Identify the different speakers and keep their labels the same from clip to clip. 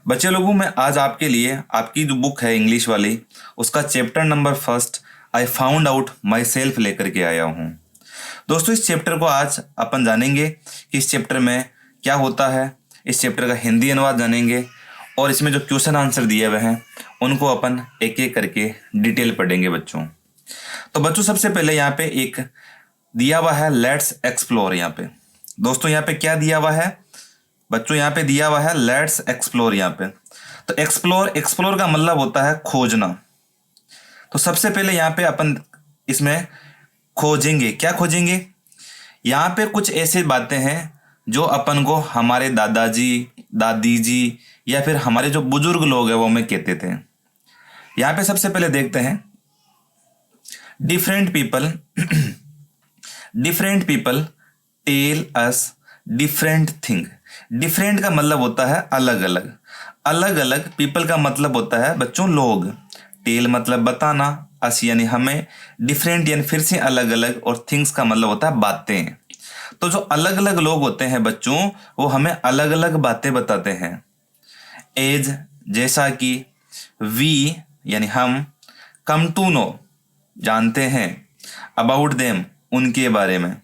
Speaker 1: बच्चे लोगों, मैं आज आपके लिए आपकी जो बुक है इंग्लिश वाली, उसका chapter number first I found out my self लेकर के आया हूँ। दोस्तों, इस चैप्टर को आज अपन जानेंगे कि इस चैप्टर में क्या होता है। इस चैप्टर का हिंदी अनुवाद जानेंगे और इसमें जो क्वेश्चन आंसर दिए हुए हैं उनको अपन एक एक करके डिटेल पढ़ेंगे बच्चों। तो बच्चों, सबसे पहले यहाँ पे एक दिया हुआ है लेट्स एक्सप्लोर। यहाँ पे दोस्तों, यहाँ पे क्या दिया हुआ है बच्चों? यहाँ पे दिया हुआ है लेट्स एक्सप्लोर। यहाँ पे तो एक्सप्लोर का मतलब होता है खोजना। तो सबसे पहले यहाँ पे अपन इसमें खोजेंगे। क्या खोजेंगे? यहाँ पे कुछ ऐसी बातें हैं जो अपन को हमारे दादाजी, दादी जी या फिर हमारे जो बुजुर्ग लोग हैं वो हमें कहते थे। यहाँ पे सबसे पहले देखते हैं, different people tell us different thing. Different का मतलब होता है अलग अलग, अलग अलग। पीपल का मतलब होता है बच्चों लोग, टेल मतलब बताना, अस यानी हमें, डिफरेंट यानी फिर से अलग अलग, और थिंग्स का मतलब होता है बातें। तो जो अलग अलग लोग होते हैं बच्चों, वो हमें अलग अलग बातें बताते हैं। एज जैसा कि, वी यानी हम, कम टू नो जानते हैं, अबाउट देम उनके बारे में,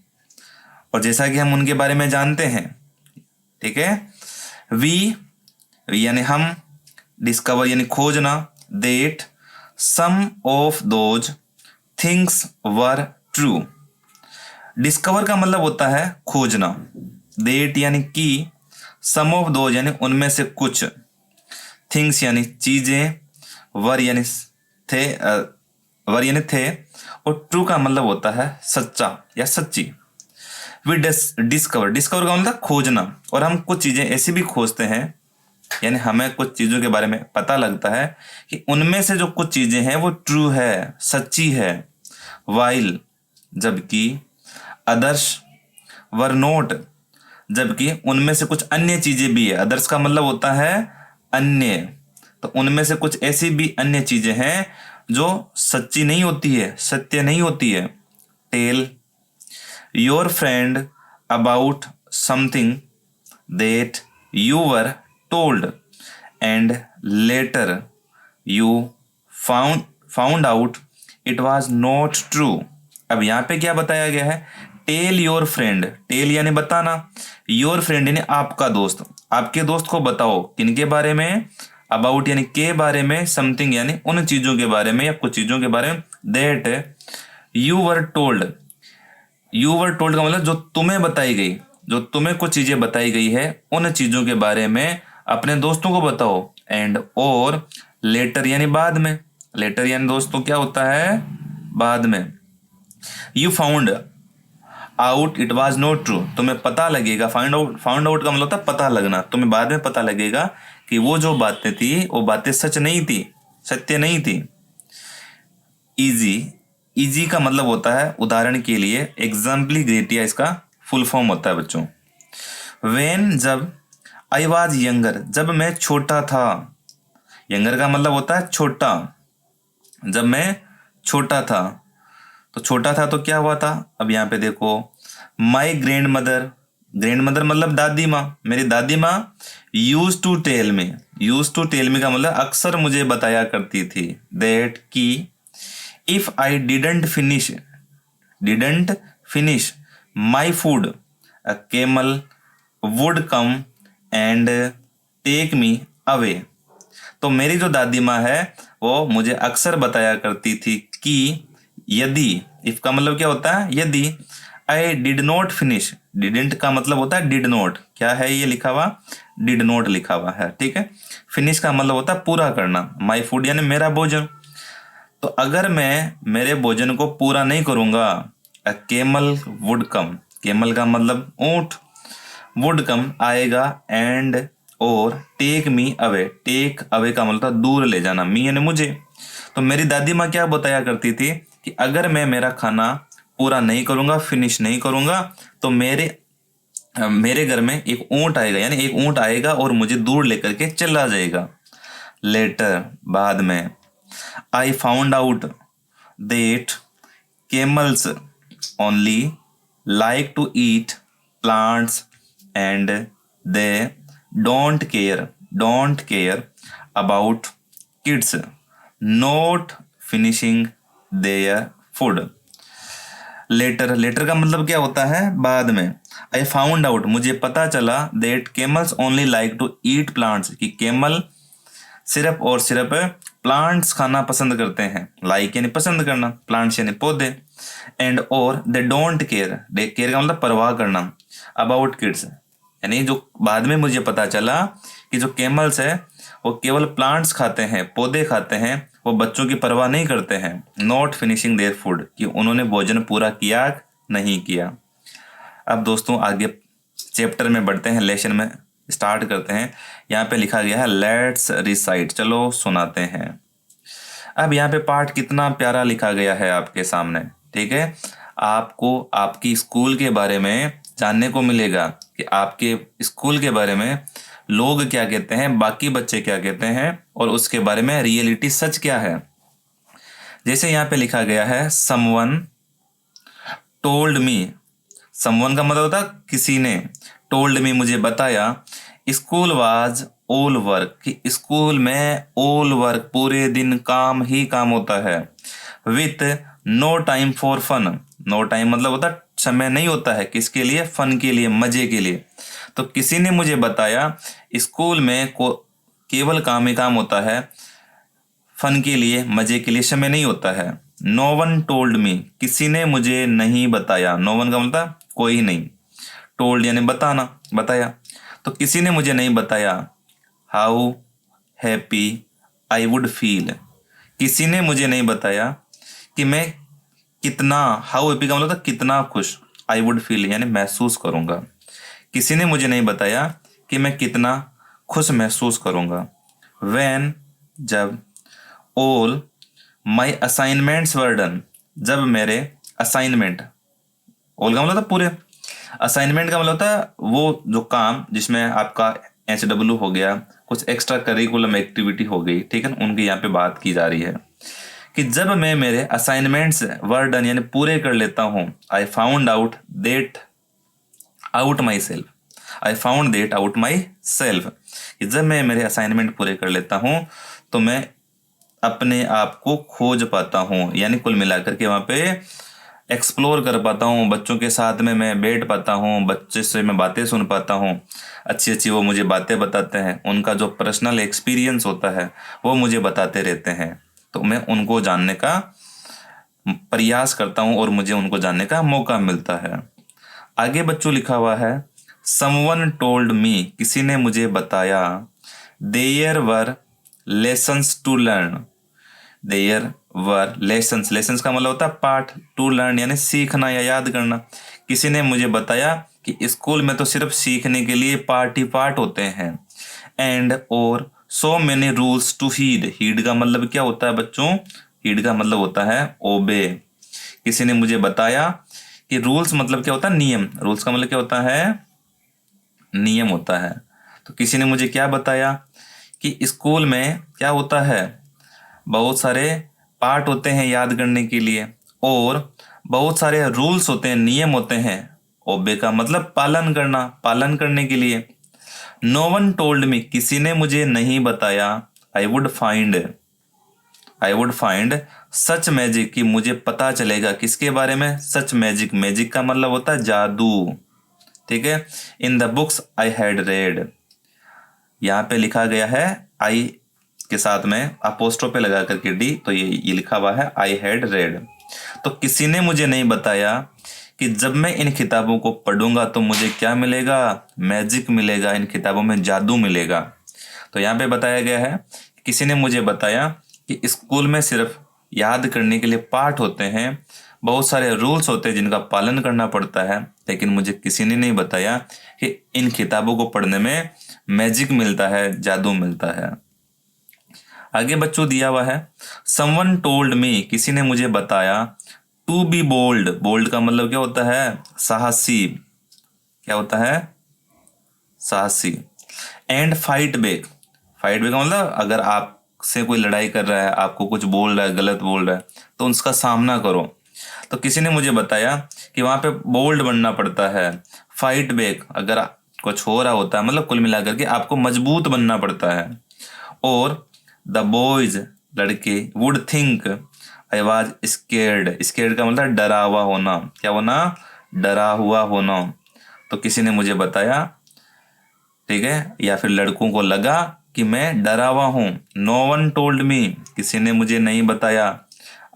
Speaker 1: और जैसा कि हम उनके बारे में जानते हैं, ठीक है। वी यानी हम, डिस्कवर यानी खोजना, that some of those things were true. Discover का मतलब होता है खोजना, देट यानी कि, सम ऑफ दोज यानी उनमें से कुछ, थिंग्स यानी चीजें, वर यानी थे, वर यानी थे, और ट्रू का मतलब होता है सच्चा या सच्ची। वी डिस्कवर का मतलब खोजना, और हम कुछ चीजें ऐसी भी खोजते हैं, यानी हमें कुछ चीजों के बारे में पता लगता है कि उनमें से जो कुछ चीजें हैं वो ट्रू है, सच्ची है। वाइल जबकि, अदर्स वर नोट जबकि उनमें से कुछ अन्य चीजें भी है। अदर्स का मतलब होता है अन्य, तो उनमें से कुछ ऐसी भी अन्य चीजें हैं जो सच्ची नहीं होती है, सत्य नहीं होती है। Tell your friend about something that you were told and later you found out it was not true. अब यहाँ पे क्या बताया गया है? टेल योर फ्रेंड, टेल यानी बताना, योर फ्रेंड यानी आपका दोस्त, आपके दोस्त को बताओ किनके बारे में? अबाउट यानी के बारे में, समथिंग यानी उन चीजों के बारे में या कुछ चीजों के बारे में, that you were told. You were told का मतलब जो तुम्हें बताई गई, जो तुम्हें कुछ चीजें बताई गई है उन चीजों के बारे में अपने दोस्तों को बताओ। एंड और लेटर यानी बाद में, लेटर यानी दोस्तों क्या होता है? बाद में। You found out it was not true, तुम्हें पता लगेगा, फाउंड आउट का मतलब होता है पता लगना, तुम्हें बाद में पता लगेगा कि वो जो बातें थी वो बातें सच नहीं थी, सत्य नहीं थी। इजी का मतलब होता है उदाहरण के लिए, एग्जाम्पली ग्रेटिया इसका फुल फॉर्म होता है बच्चों। वेन जब, आई वॉज यंगर जब मैं छोटा था, यंगर का मतलब होता है छोटा, जब मैं छोटा था। तो छोटा था तो क्या हुआ था? अब यहाँ पे देखो, माई ग्रैंड मदर मतलब दादी माँ, मेरी दादी माँ, यूज टू टेल मी का मतलब अक्सर मुझे बताया करती थी, दैट की, if I didn't finish my food a camel would come and take me away. तो मेरी जो दादी माँ है वो मुझे अक्सर बताया करती थी कि यदि, इफ का मतलब क्या होता है? यदि, I did not finish, didn't का मतलब होता है डिड नॉट, क्या है ये लिखा हुआ? डिड नॉट लिखा हुआ है, ठीक है। फिनिश का मतलब होता है पूरा करना, माई फूड यानी मेरा भोजन। तो अगर मैं मेरे भोजन को पूरा नहीं करूंगा, a camel would come, camel का मतलब ऊंट, वुड कम आएगा, एंड और take me away, take away का मतलब दूर ले जाना, मी यानी मुझे। तो मेरी दादी माँ क्या बताया करती थी कि अगर मैं मेरा खाना पूरा नहीं करूंगा, फिनिश नहीं करूंगा, तो मेरे घर में एक ऊंट आएगा, यानी एक ऊंट आएगा और मुझे दूर लेकर के चला जाएगा। लेटर बाद में, आई found out that camels only like to eat plants and they don't care don't care about kids not finishing their food. Later, later का मतलब क्या होता है, बाद में। आई फाउंड आउट, मुझे पता चला, that camels only like to eat plants, कि केमल सिर्फ और सिर्फ प्लांट्स खाना पसंद करते हैं। लाइक यानी पसंद करना, प्लांट्स यानी पौधे। एंड और they don't care, they care का मतलब परवाह करना, अबाउट किड्स, यानी जो बाद में मुझे पता चला कि जो केमल्स है वो केवल प्लांट्स खाते हैं, पौधे खाते हैं, वो बच्चों की परवाह नहीं करते हैं। नॉट फिनिशिंग देयर फूड, कि उन्होंने भोजन पूरा किया नहीं किया। अब दोस्तों आगे चैप्टर में बढ़ते हैं, लेसन में स्टार्ट करते हैं। यहाँ पे लिखा गया है लेट्स रिसाइट, चलो सुनाते हैं। अब यहाँ पे पाठ कितना प्यारा लिखा गया है आपके सामने, ठीक है। आपको आपकी स्कूल के बारे में जानने को मिलेगा कि आपके स्कूल के बारे में लोग क्या कहते हैं, बाकी बच्चे क्या कहते हैं, और उसके बारे में रियलिटी सच क्या है। जैसे यहाँ पे लिखा गया है समवन टोल्ड मी, समवन का मतलब होता है किसी ने, टोल्ड मी मुझे बताया, स्कूल वाज ऑल वर्क, कि स्कूल में ऑल वर्क पूरे दिन काम ही काम होता है। With no time for fun, no time मतलब होता है समय नहीं होता है, किसके लिए, फन के लिए, मजे के लिए। तो किसी ने मुझे बताया स्कूल में केवल काम ही काम होता है, फन के लिए, मजे के लिए समय नहीं होता है। नो वन टोल्ड मी, किसी ने मुझे नहीं बताया, नो वन का मतलब कोई नहीं, टोल्ड यानी बताना, बताया, तो किसी ने मुझे नहीं बताया how happy I would feel, किसी ने मुझे नहीं बताया कि मैं कितना, हाउ हैप्पी का मतलब था कितना खुश, आई वुड फील यानी महसूस करूंगा, किसी ने मुझे नहीं बताया कि मैं कितना खुश महसूस करूंगा। व्हेन, जब, all my assignments were done, जब मेरे असाइनमेंट, ऑल का मतलब था पूरे, असाइनमेंट का मतलब होता है वो जो काम जिसमें आपका HW हो गया, कुछ एक्स्ट्रा करिकुलम एक्टिविटी हो गई, ठीक है, उनकी यहाँ पे बात की जा रही है कि जब मैं मेरे असाइनमेंट्स वर डन यानी पूरे कर लेता हूँ, आई found out that out my self, I found that out my self, जब मैं मेरे असाइनमेंट पूरे कर लेता हूँ तो मैं अपने आप को खोज पाता हूँ, यानी कुल मिलाकर के वहाँ पे एक्सप्लोर कर पाता हूँ, बच्चों के साथ में मैं बैठ पाता हूँ, बच्चे से मैं बातें सुन पाता हूँ, अच्छी अच्छी वो मुझे बातें बताते हैं, उनका जो पर्सनल एक्सपीरियंस होता है वो मुझे बताते रहते हैं, तो मैं उनको जानने का प्रयास करता हूँ और मुझे उनको जानने का मौका मिलता है। आगे बच्चों लिखा हुआ है समवन टोल्ड मी, किसी ने मुझे बताया, there were lessons to learn, there were lessons, lessons का मतलब होता है पाठ, टू लर्न यानी सीखना या याद करना, किसी ने मुझे बताया कि स्कूल में तो सिर्फ सीखने के लिए पाठ ही पाठ होते हैं। एंड और so many rules to heed, heed का मतलब क्या होता है बच्चों, हीड का मतलब होता है ओबे, किसी ने मुझे बताया कि रूल्स मतलब क्या होता है, नियम, रूल्स का मतलब क्या होता है, नियम होता है। तो किसी ने मुझे क्या बताया कि स्कूल में क्या होता है, बहुत सारे पार्ट होते हैं याद करने के लिए, और बहुत सारे रूल्स होते हैं, नियम होते हैं, ओबे का मतलब पालन करना, पालन करने के लिए। नो वन टोल्ड मी, किसी ने मुझे नहीं बताया, I would find such magic, कि मुझे पता चलेगा किसके बारे में, सच मैजिक, मैजिक का मतलब होता है जादू, ठीक है। In the books I had read, यहाँ पे लिखा गया है आई के साथ में अपोस्ट्रोफे लगा करके डी, तो ये लिखा हुआ है आई हैड रेड। तो किसी ने मुझे नहीं बताया कि जब मैं इन किताबों को पढ़ूंगा तो मुझे क्या मिलेगा, मैजिक मिलेगा, इन किताबों में जादू मिलेगा। तो यहाँ पे बताया गया है किसी ने मुझे बताया कि स्कूल में सिर्फ याद करने के लिए पाठ होते हैं, बहुत सारे रूल्स होते हैं जिनका पालन करना पड़ता है, लेकिन मुझे किसी ने नहीं बताया कि इन किताबों को पढ़ने में मैजिक मिलता है, जादू मिलता है। आगे बच्चों दिया हुआ है समवन टोल्ड मी, किसी ने मुझे बताया, टू बी बोल्ड, बोल्ड का मतलब क्या होता है, साहसी, क्या होता है, साहसी। And fight back, fight back का मतलब अगर आपसे कोई लड़ाई कर रहा है, आपको कुछ बोल रहा है, गलत बोल रहा है, तो उसका सामना करो। तो किसी ने मुझे बताया कि वहां पे बोल्ड बनना पड़ता है, फाइट बैक, अगर कुछ हो रहा होता है, मतलब कुल मिलाकर के आपको मजबूत बनना पड़ता है। और द बॉयज लड़के would think I was scared, scared का मतलब डरा हुआ होना, क्या होना, डरा हुआ होना। तो किसी ने मुझे बताया, ठीक है, या फिर लड़कों को लगा कि मैं डरा हुआ हूं। नो वन टोल्ड मी, किसी ने मुझे नहीं बताया।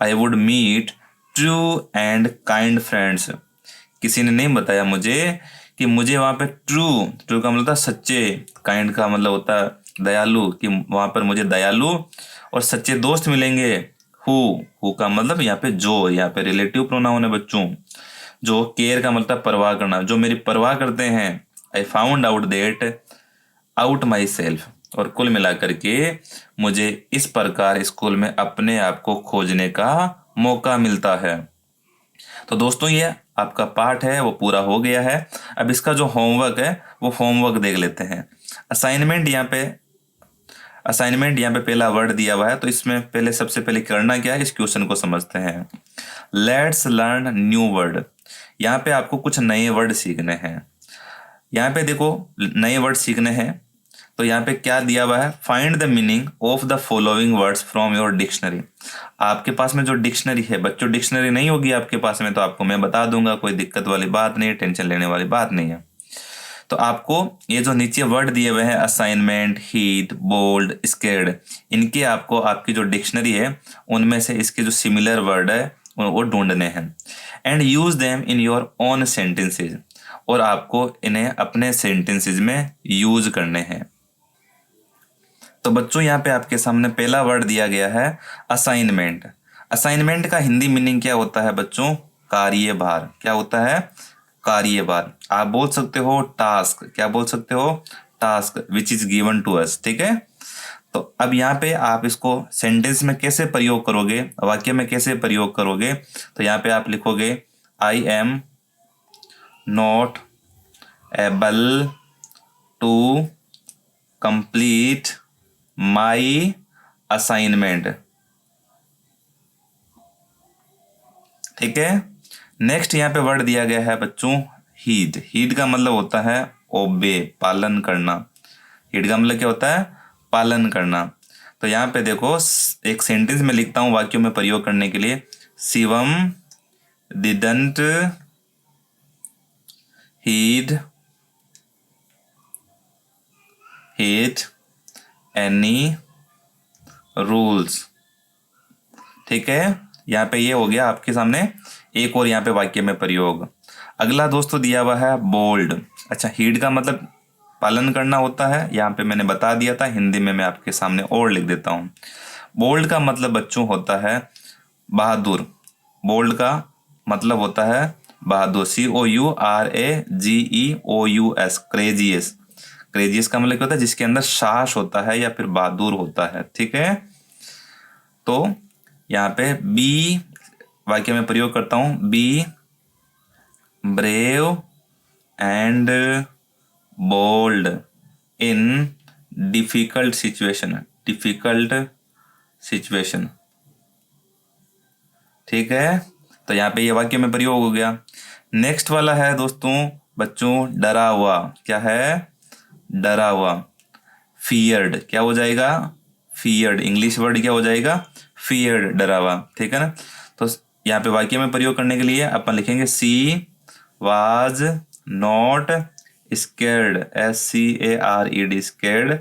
Speaker 1: I would meet true and kind friends, किसी ने नहीं बताया मुझे कि मुझे वहां पे ट्रू, ट्रू का मतलब होता है सच्चे, काइंड का मतलब होता है दयालु, कि वहां पर मुझे दयालु और सच्चे दोस्त मिलेंगे। हु का मतलब यहाँ पे जो, यहाँ पे रिलेटिव प्रोनाउन है बच्चों। जो केयर का मतलब परवाह करना, जो मेरी परवाह करते हैं। I found out that out myself, और कुल मिलाकर के मुझे इस प्रकार स्कूल में अपने आप को खोजने का मौका मिलता है। तो दोस्तों ये आपका पाठ है वो पूरा हो गया है। अब इसका जो होमवर्क है वो होमवर्क देख लेते हैं। असाइनमेंट यहाँ पे पहला वर्ड दिया हुआ है, तो इसमें पहले सबसे पहले करना क्या है, इस क्वेश्चन को समझते हैं। लेट्स लर्न न्यू वर्ड, यहाँ पे आपको कुछ नए वर्ड सीखने हैं। यहाँ पे देखो नए वर्ड सीखने हैं, तो यहाँ पे क्या दिया हुआ है, find the meaning of the following words from your dictionary. आपके पास में जो डिक्शनरी है बच्चों, डिक्शनरी नहीं होगी आपके पास में तो आपको मैं बता दूंगा, कोई दिक्कत वाली बात नहीं है, टेंशन लेने वाली बात नहीं है। तो आपको ये जो नीचे वर्ड दिए हुए हैं असाइनमेंट, हीट, बोल्ड, स्केर्ड, इनके आपको आपकी जो डिक्शनरी है उनमें से इसके जो सिमिलर वर्ड है वो ढूंढने हैं। And use them in your own sentences, और आपको इन्हें अपने सेंटेंसेज में यूज करने हैं। तो बच्चों यहाँ पे आपके सामने पहला वर्ड दिया गया है असाइनमेंट। असाइनमेंट का हिंदी मीनिंग क्या होता है बच्चों, कार्यभार। क्या होता है, कार्यभार। आप बोल सकते हो टास्क, क्या बोल सकते हो, task which is given to us, ठीक है। तो अब यहाँ पे आप इसको सेंटेंस में कैसे प्रयोग करोगे, वाक्य में कैसे प्रयोग करोगे, तो यहाँ पे आप लिखोगे I am not able to complete my assignment, ठीक है। नेक्स्ट यहाँ पे वर्ड दिया गया है बच्चों हीड। हीड का मतलब होता है ओबे, पालन करना। हीड का मतलब क्या होता है, पालन करना। तो यहाँ पे देखो एक सेंटेंस में लिखता हूं वाक्यों में प्रयोग करने के लिए। Shivam didn't heed any rules, ठीक है। यहाँ पे ये हो गया आपके सामने एक और यहाँ पे वाक्य में प्रयोग। अगला दोस्तों दिया हुआ है बोल्ड। अच्छा, हीड का मतलब पालन करना होता है, यहाँ पे मैंने बता दिया था, हिंदी में मैं आपके सामने और लिख देता हूँ। बोल्ड का मतलब बच्चों होता है बहादुर। बोल्ड का मतलब होता है बहादुर, COURAGEOUS, क्रेजियस। क्रेजियस का मतलब क्या होता है, जिसके अंदर साहस होता है या फिर बहादुर होता है, ठीक है। तो यहाँ पे बी वाक्य में प्रयोग करता हूं, be brave and bold in difficult situation, ठीक है। तो यहाँ पे ये वाक्य में प्रयोग हो गया। नेक्स्ट वाला है दोस्तों बच्चों डरा हुआ। क्या है, डरा हुआ। फियर्ड क्या हो जाएगा, फियर्ड, इंग्लिश वर्ड क्या हो जाएगा, फियर्ड, डरा हुआ, ठीक है ना। तो यहाँ पे वाक्य में प्रयोग करने के लिए अपन लिखेंगे she was not scared, SCARED, scared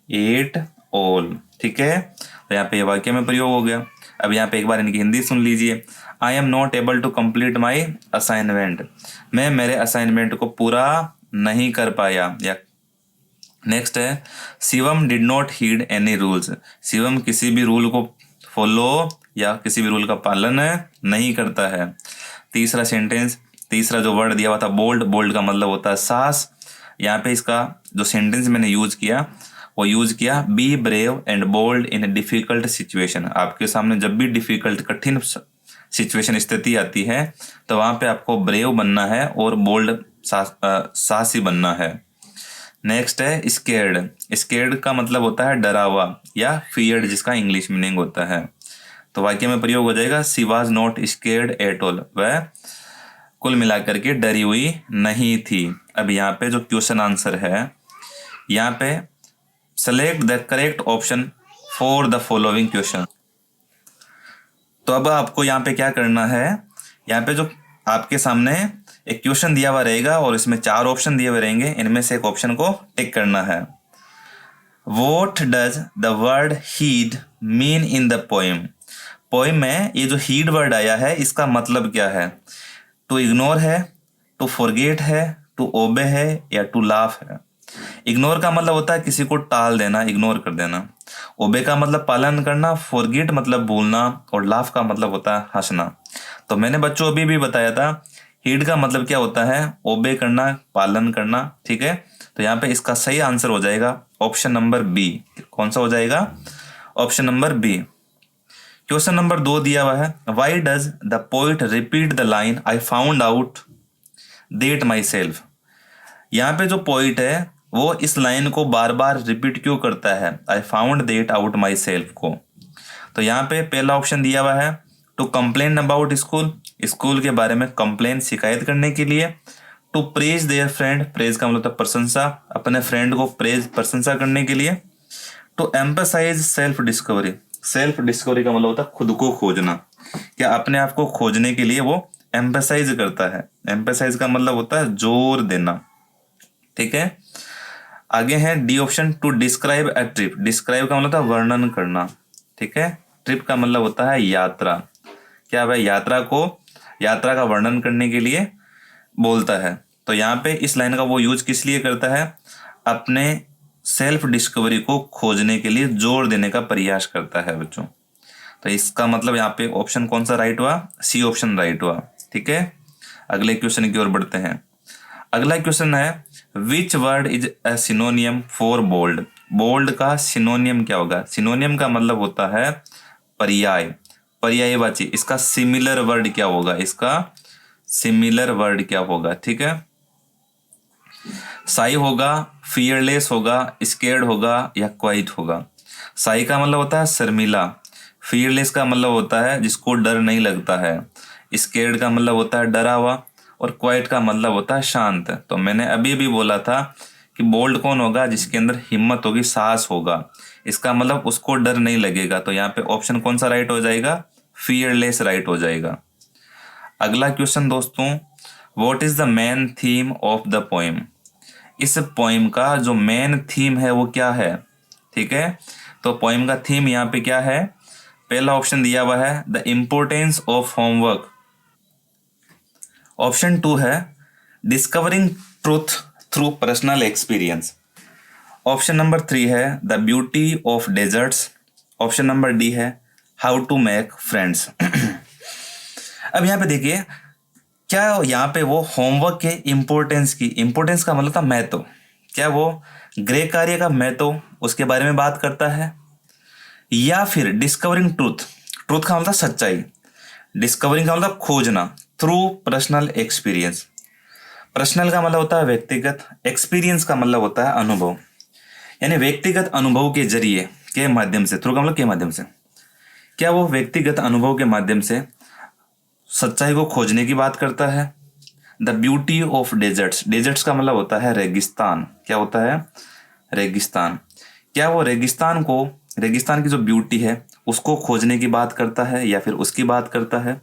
Speaker 1: at all, ठीक है। तो यहाँ पे वाक्य में प्रयोग हो गया। अब यहाँ पे एक बार इनकी हिंदी सुन लीजिए। I am not able to complete my assignment, मैं मेरे असाइनमेंट को पूरा नहीं कर पाया। या नेक्स्ट है Shivam did not heed any rules, Shivam किसी भी रूल को फॉलो या किसी भी रूल का पालन नहीं करता है। तीसरा सेंटेंस, तीसरा जो वर्ड दिया हुआ था बोल्ड, बोल्ड का मतलब होता है साहस। यहाँ पे इसका जो सेंटेंस मैंने यूज किया वो यूज किया be brave and bold in difficult situation. आपके सामने जब भी डिफिकल्ट, कठिन सिचुएशन, स्थिति आती है तो वहां पे आपको ब्रेव बनना है और बोल्ड, साहसी बनना है। नेक्स्ट है स्केर्ड। स्केर्ड का मतलब होता है डरा हुआ या फियर्ड, जिसका इंग्लिश मीनिंग होता है। तो वाक्य में प्रयोग हो जाएगा she was not scared at all, वह कुल मिलाकर के डरी हुई नहीं थी। अब यहाँ पे जो क्वेश्चन आंसर है, यहाँ पे select the correct option for the following question. तो अब आपको यहाँ पे क्या करना है, यहाँ पे जो आपके सामने एक क्वेश्चन दिया हुआ रहेगा और इसमें 4 ऑप्शन दिए हुए रहेंगे, इनमें से एक ऑप्शन को टिक करना है। What does the word heed mean in the poem? Poem में ये जो हीड वर्ड आया है इसका मतलब क्या है? टू इग्नोर है, टू फॉरगेट है, टू ओबे है या टू लाफ है? इग्नोर का मतलब होता है किसी को टाल देना, इग्नोर कर देना। ओबे का मतलब पालन करना, फॉरगेट मतलब भूलना, और लाफ का मतलब होता है हंसना। तो मैंने बच्चों अभी भी बताया था हीड का मतलब क्या होता है, ओबे करना, पालन करना, ठीक है। तो यहाँ पे इसका सही आंसर हो जाएगा ऑप्शन नंबर बी। कौन सा हो जाएगा? Option number B. Question number 2 दिया हुआ है, why does the poet repeat the line I found out that myself. यहाँ पे जो पोइट है वो इस लाइन को बार बार रिपीट क्यों करता है, I found that out myself को? तो यहाँ पे पहला ऑप्शन दिया हुआ है to complain about school, school के बारे में कंप्लेन, शिकायत करने के लिए। To praise their friend, praise का मतलब प्रशंसा, अपने फ्रेंड को प्रेज, प्रशंसा करने के लिए। To emphasise self discovery, self discovery का मतलब होता है खुद को खोजना, क्या अपने आप को खोजने के लिए वो एम्फसाइज करता है। एम्फसाइज का मतलब होता है जोर देना, ठीक है। आगे है D option to describe a trip, describe का मतलब होता है वर्णन करना, ठीक है। ट्रिप का मतलब होता है यात्रा, क्या भाई यात्रा को, यात्रा का वर्णन करने के लिए बोलता है। तो यहाँ पे इस लाइन का वो यूज किस लिए करता है, अपने सेल्फ डिस्कवरी को खोजने के लिए जोर देने का प्रयास करता है बच्चों। तो इसका मतलब यहाँ पे ऑप्शन कौन सा राइट हुआ, सी ऑप्शन राइट हुआ, ठीक है। अगले क्वेश्चन की ओर बढ़ते हैं। अगला क्वेश्चन है which word is a synonym for bold, bold का सिनोनियम क्या होगा? सिनोनियम का मतलब होता है पर्याय, पर्यायवाची। इसका सिमिलर वर्ड क्या होगा, इसका सिमिलर वर्ड क्या होगा, ठीक है। साई होगा, फियरलेस होगा, स्केर्ड होगा या क्वाइट होगा। साई का मतलब होता है शर्मिला, फियरलेस का मतलब होता है जिसको डर नहीं लगता है, स्केर्ड का मतलब होता है डरा हुआ, और क्वाइट का मतलब होता है शांत। तो मैंने अभी भी बोला था कि बोल्ड कौन होगा, जिसके अंदर हिम्मत होगी, साहस होगा, इसका मतलब उसको डर नहीं लगेगा। तो यहाँ पे ऑप्शन कौन सा राइट हो जाएगा, फियरलेस राइट हो जाएगा। अगला क्वेश्चन दोस्तों, what is the main theme of the poem, इस पोएम का जो मेन थीम है वो क्या है, ठीक है। तो पोएम का थीम यहाँ पे क्या है, पहला ऑप्शन दिया हुआ है the importance of homework, option 2 है discovering truth through personal experience, option number 3 है the beauty of desserts, option number D है हाउ टू मेक फ्रेंड्स। अब यहाँ पे देखिए क्या यहाँ पे वो होमवर्क के इम्पोर्टेंस की, इम्पोर्टेंस का मतलब था महत्व, क्या वो गृह कार्य का महत्व उसके बारे में बात करता है, या फिर डिस्कवरिंग ट्रूथ, ट्रूथ का मतलब सच्चाई, डिस्कवरिंग का मतलब खोजना, थ्रू पर्सनल एक्सपीरियंस। पर्सनल का मतलब होता है व्यक्तिगत, एक्सपीरियंस का मतलब होता है अनुभव, यानी व्यक्तिगत अनुभव के जरिए, के माध्यम से, थ्रू का मतलब के माध्यम से, क्या वो व्यक्तिगत अनुभव के माध्यम से सच्चाई को खोजने की बात करता है। The beauty of deserts, deserts का मतलब होता है रेगिस्तान, क्या होता है, रेगिस्तान, क्या वो रेगिस्तान को, रेगिस्तान की जो ब्यूटी है उसको खोजने की बात करता है, या फिर उसकी बात करता है,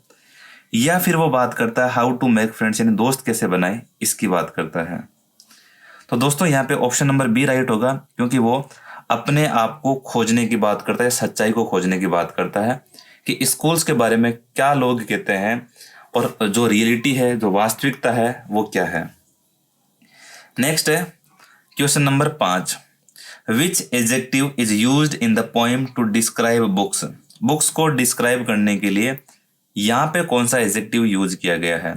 Speaker 1: या फिर वो बात करता है हाउ टू मेक फ्रेंड्स, यानी दोस्त कैसे बनाए, इसकी बात करता है। तो दोस्तों यहाँ पे ऑप्शन नंबर बी राइट होगा, क्योंकि वो अपने आप को खोजने की बात करता है, सच्चाई को खोजने की बात करता है कि स्कूल्स के बारे में क्या लोग कहते हैं और जो रियलिटी है, जो वास्तविकता है वो क्या है। नेक्स्ट है question number 5, which adjective is used in the poem to describe books, books को डिस्क्राइब करने के लिए यहाँ पे कौन सा एडजेक्टिव यूज किया गया है।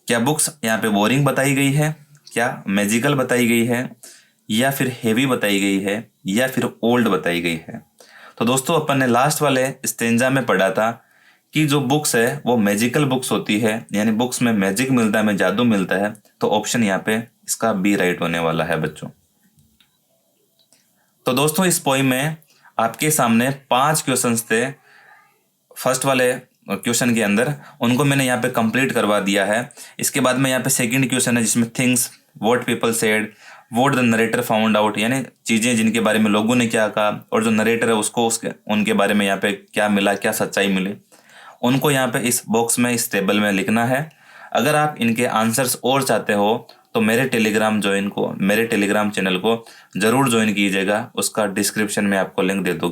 Speaker 1: क्या बुक्स यहाँ पे बोरिंग बताई गई है, क्या मैजिकल बताई गई है, या फिर हेवी बताई गई है, या फिर ओल्ड बताई गई है। तो दोस्तों अपन ने लास्ट वाले स्टेंजा में पढ़ा था कि जो बुक्स है वो मैजिकल बुक्स होती है, यानी बुक्स में मैजिक मिलता है, में जादू मिलता है। तो ऑप्शन यहाँ पे इसका बी राइट होने वाला है बच्चों। तो दोस्तों इस पोइम में आपके सामने 5 क्वेश्चंस थे। फर्स्ट वाले क्वेश्चन के अंदर, उनको मैंने यहाँ पे कंप्लीट करवा दिया है। इसके बाद में यहाँ पे सेकंड क्वेश्चन है जिसमें things what people said what the narrator found out, यानी चीज़ें जिनके बारे में लोगों ने क्या कहा और जो नरेटर है उसको उनके बारे में यहाँ पे क्या मिला, क्या सच्चाई मिली, उनको यहाँ पे इस बॉक्स में, इस टेबल में लिखना है। अगर आप इनके आंसर्स और चाहते हो तो मेरे टेलीग्राम चैनल को ज़रूर ज्वाइन कीजिएगा। उसका डिस्क्रिप्शन में आपको लिंक दे दूँगा।